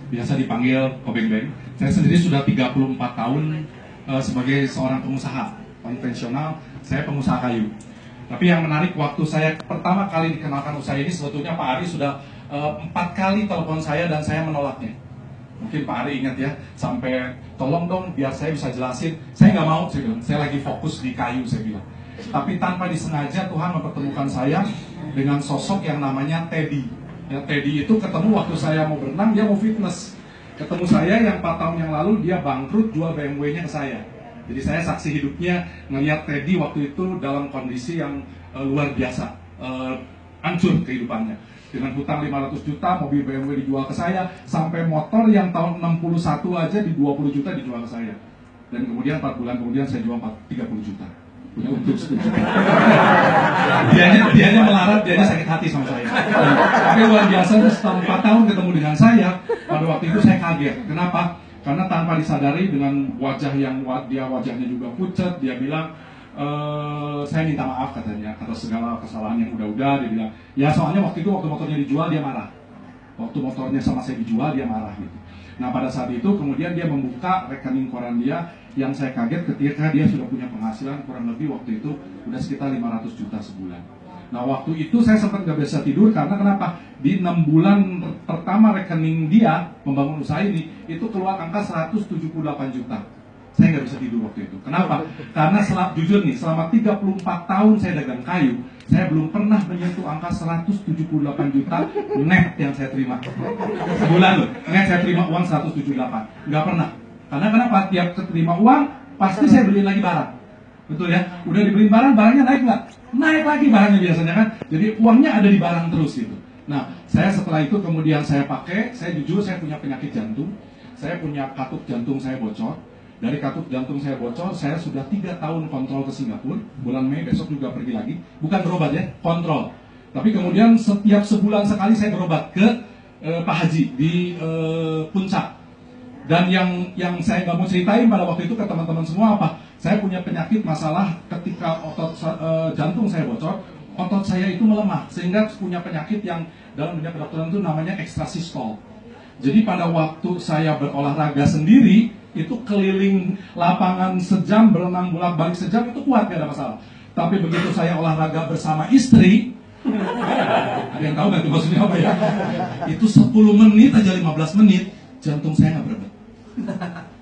biasa dipanggil Kobeng Beng. Saya sendiri sudah 34 tahun sebagai seorang pengusaha konvensional, saya pengusaha kayu. Tapi yang menarik, waktu saya pertama kali dikenalkan usaha ini, sebetulnya Pak Ari sudah 4 kali telepon saya dan saya menolaknya. Mungkin Pak Ari ingat ya, sampai tolong dong biar saya bisa jelasin. Saya nggak mau, saya bilang, saya lagi fokus di kayu, saya bilang. Tapi tanpa disengaja Tuhan mempertemukan saya dengan sosok yang namanya Teddy. Ya, Teddy itu ketemu waktu saya mau berenang, dia mau fitness. Ketemu saya yang 4 tahun yang lalu, dia bangkrut jual BMW-nya ke saya. Jadi saya saksi hidupnya melihat Teddy waktu itu dalam kondisi yang luar biasa, hancur kehidupannya. Dengan hutang 500 juta, mobil BMW dijual ke saya, sampai motor yang tahun 61 aja di 20 juta dijual ke saya. Dan kemudian 4 bulan kemudian saya jual 30 juta. Punya untung 10 juta. Dianya melarat, dianya sakit hati sama saya. Tapi luar biasa, setelah 4 tahun ketemu dengan saya, pada waktu itu saya kaget. Kenapa? Karena tanpa disadari dengan wajah yang wajahnya juga pucat, dia bilang, saya minta maaf katanya atas segala kesalahan yang udah-udah. Dia bilang, ya soalnya waktu motornya dijual dia marah. Waktu motornya sama saya dijual dia marah gitu. Nah pada saat itu kemudian dia membuka rekening koran dia, yang saya kaget ketika dia sudah punya penghasilan kurang lebih waktu itu udah sekitar 500 juta sebulan. Nah waktu itu saya sempat gak bisa tidur karena kenapa? Di 6 bulan pertama rekening dia membangun usaha ini, itu keluar angka 178 juta. Saya nggak bisa tidur waktu itu. Kenapa? Karena jujur nih, selama 34 tahun saya dagang kayu, saya belum pernah menyentuh angka 178 juta net yang saya terima. Sebulan loh, net saya terima uang 178. Nggak pernah. Karena kenapa? Tiap terima uang, pasti saya beliin lagi barang. Betul ya? Udah dibeliin barang, barangnya naik nggak? Naik lagi barangnya biasanya kan. Jadi uangnya ada di barang terus gitu. Nah, saya setelah itu kemudian saya pakai, saya jujur saya punya penyakit jantung. Saya punya katup jantung saya bocor. Dari katup jantung saya bocor, saya sudah 3 tahun kontrol ke Singapura. Bulan Mei besok juga pergi lagi. Bukan berobat ya, kontrol. Tapi kemudian setiap sebulan sekali saya berobat ke Pak Haji di Puncak. Dan yang saya nggak mau ceritain pada waktu itu ke teman-teman semua apa? Saya punya penyakit masalah ketika otot jantung saya bocor, otot saya itu melemah. Sehingga punya penyakit yang dalam dunia kedokteran itu namanya ekstrasistol. Jadi pada waktu saya berolahraga sendiri, itu keliling lapangan sejam, berenang bolak-balik sejam, itu kuat, gak ada masalah. Tapi begitu saya olahraga bersama istri, ada yang tahu gak itu maksudnya apa ya? Itu 10 menit aja, 15 menit, jantung saya gak berebet.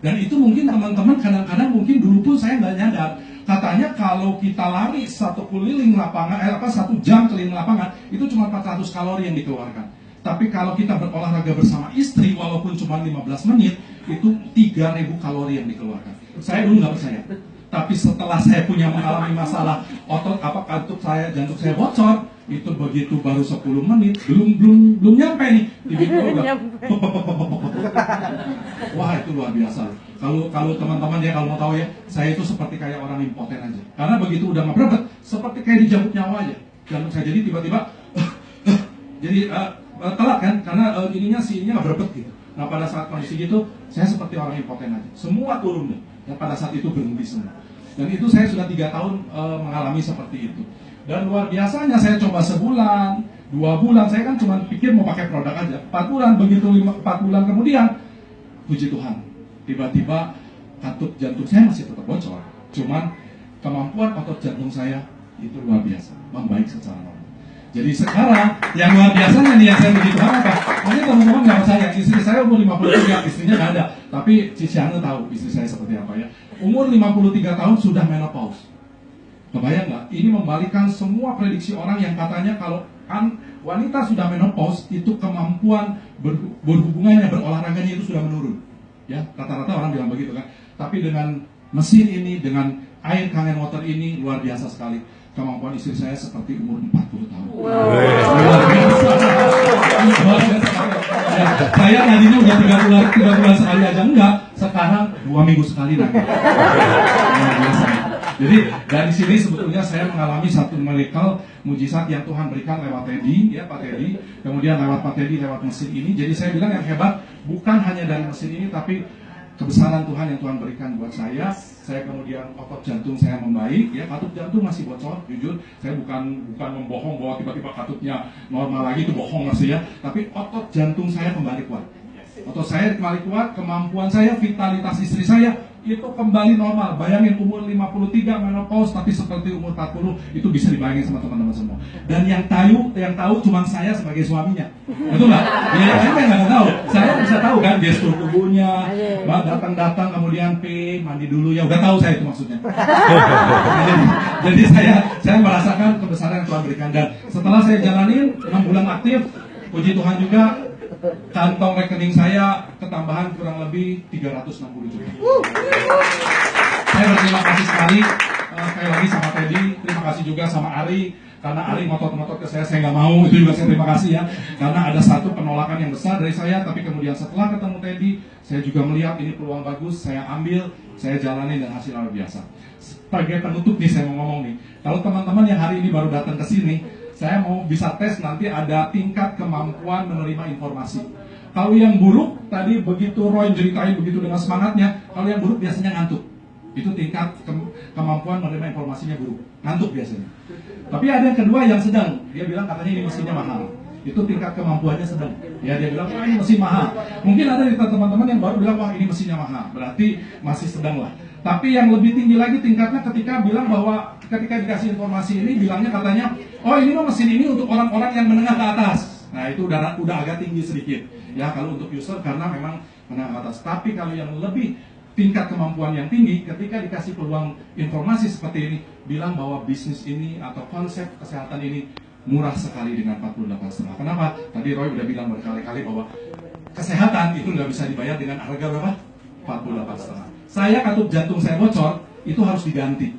Dan itu mungkin teman-teman kadang-kadang mungkin dulu pun saya gak nyadar. Katanya kalau kita lari 1 keliling lapangan, 1 jam keliling lapangan, itu cuma 400 kalori yang dikeluarkan. Tapi kalau kita berolahraga bersama istri, walaupun cuma 15 menit, itu 3.000 kalori yang dikeluarkan. Saya dulu nggak percaya. Tapi setelah saya punya mengalami masalah otot katup saya, jantung saya bocor, itu begitu baru 10 menit, belum nyampe nih, tiba-tiba udah wah itu luar biasa. Kalau teman-teman ya kalau mau tahu ya, saya itu seperti kayak orang impoten aja. Karena begitu udah nggak berebet, seperti kayak dijambut nyawa aja. Jantung saya jadi tiba-tiba jadi telat kan, karena ininya nggak berebet gitu. Nah pada saat kondisi gitu, saya seperti orang impoten aja. Semua turun deh. Ya pada saat itu berhenti semua. Dan itu saya sudah 3 tahun mengalami seperti itu. Dan luar biasanya saya coba sebulan, 2 bulan, saya kan cuma pikir mau pakai produk aja. 4 bulan, begitu 4 bulan kemudian, puji Tuhan, tiba-tiba katup jantung saya masih tetap bocor. Cuman kemampuan otot jantung saya itu luar biasa, membaik secara normal. Jadi sekarang yang luar biasanya nih yang saya begitu apa? Mungkin teman-teman nggak percaya, istri saya umur 53, istrinya nggak ada. Tapi Ciciano tahu istri saya seperti apa ya. Umur 53 tahun sudah menopause. Kebayang nggak? Ini membalikan semua prediksi orang yang katanya kalau wanita sudah menopause itu kemampuan berhubungannya, berolahraganya itu sudah menurun. Ya, rata-rata orang bilang begitu kan. Tapi dengan mesin ini, dengan air kangen water ini luar biasa sekali. Kemampuan istri saya seperti umur 40 tahun. Wow. Luar biasa. Ya, saya tadinya udah 3 bulan sekali aja enggak, sekarang 2 minggu sekali lagi. Luar biasa. Jadi dari sini sebetulnya saya mengalami satu miracle mujizat yang Tuhan berikan lewat Teddy, ya Pak Teddy. Kemudian lewat Pak Teddy, lewat mesin ini. Jadi saya bilang yang hebat bukan hanya dari mesin ini, tapi kebesaran Tuhan yang Tuhan berikan buat saya. Saya kemudian otot jantung saya membaik, ya katup jantung masih bocor, jujur saya bukan membohong bahwa tiba-tiba katupnya normal lagi, itu bohong masih ya. Tapi otot jantung saya kembali kuat. atau saya kembali kuat, kemampuan saya, vitalitas istri saya itu kembali normal. Bayangin umur 53 menopause tapi seperti umur 40, itu bisa dibayangin sama teman-teman semua. Dan yang tahu cuma saya sebagai suaminya. Betul nggak? Ya yang lain nggak tahu. Saya bisa tahu kan gestur tubuhnya, datang kemudian mandi dulu ya, udah tahu saya itu maksudnya. Jadi saya merasakan kebesaran yang Tuhan berikan, dan setelah saya jalanin 6 bulan aktif, puji Tuhan juga kantong rekening saya ketambahan kurang lebih 360 juta. Saya berterima kasih sekali lagi sama Teddy, terima kasih juga sama Ari, karena Ari ngotot-ngotot ke saya nggak mau, itu juga saya terima kasih ya, karena ada satu penolakan yang besar dari saya, tapi kemudian setelah ketemu Teddy, saya juga melihat ini peluang bagus, saya ambil, saya jalani dan hasilnya luar biasa. Sebagai penutup nih saya mau ngomong nih, kalau teman-teman yang hari ini baru datang ke sini, saya mau bisa tes nanti ada tingkat kemampuan menerima informasi. Kalau yang buruk, tadi begitu Roy ceritain begitu dengan semangatnya, kalau yang buruk biasanya ngantuk. Itu tingkat kemampuan menerima informasinya buruk, ngantuk biasanya. Tapi ada yang kedua yang sedang, dia bilang katanya ini mesinnya mahal. Itu tingkat kemampuannya sedang. Ya dia bilang, wah ini mesin mahal. Mungkin ada di teman-teman yang baru bilang, wah ini mesinnya mahal. Berarti masih sedang lah. Tapi yang lebih tinggi lagi tingkatnya ketika bilang bahwa ketika dikasih informasi ini bilangnya katanya, oh ini mah mesin ini untuk orang-orang yang menengah ke atas. Nah itu udah agak tinggi sedikit ya kalau untuk user, karena memang menengah ke atas. Tapi kalau yang lebih tingkat kemampuan yang tinggi, ketika dikasih peluang informasi seperti ini, bilang bahwa bisnis ini atau konsep kesehatan ini murah sekali dengan 48,5. Kenapa? Tadi Roy udah bilang berkali-kali bahwa kesehatan itu nggak bisa dibayar dengan harga berapa? 48,5. Saya katup jantung saya bocor, itu harus diganti.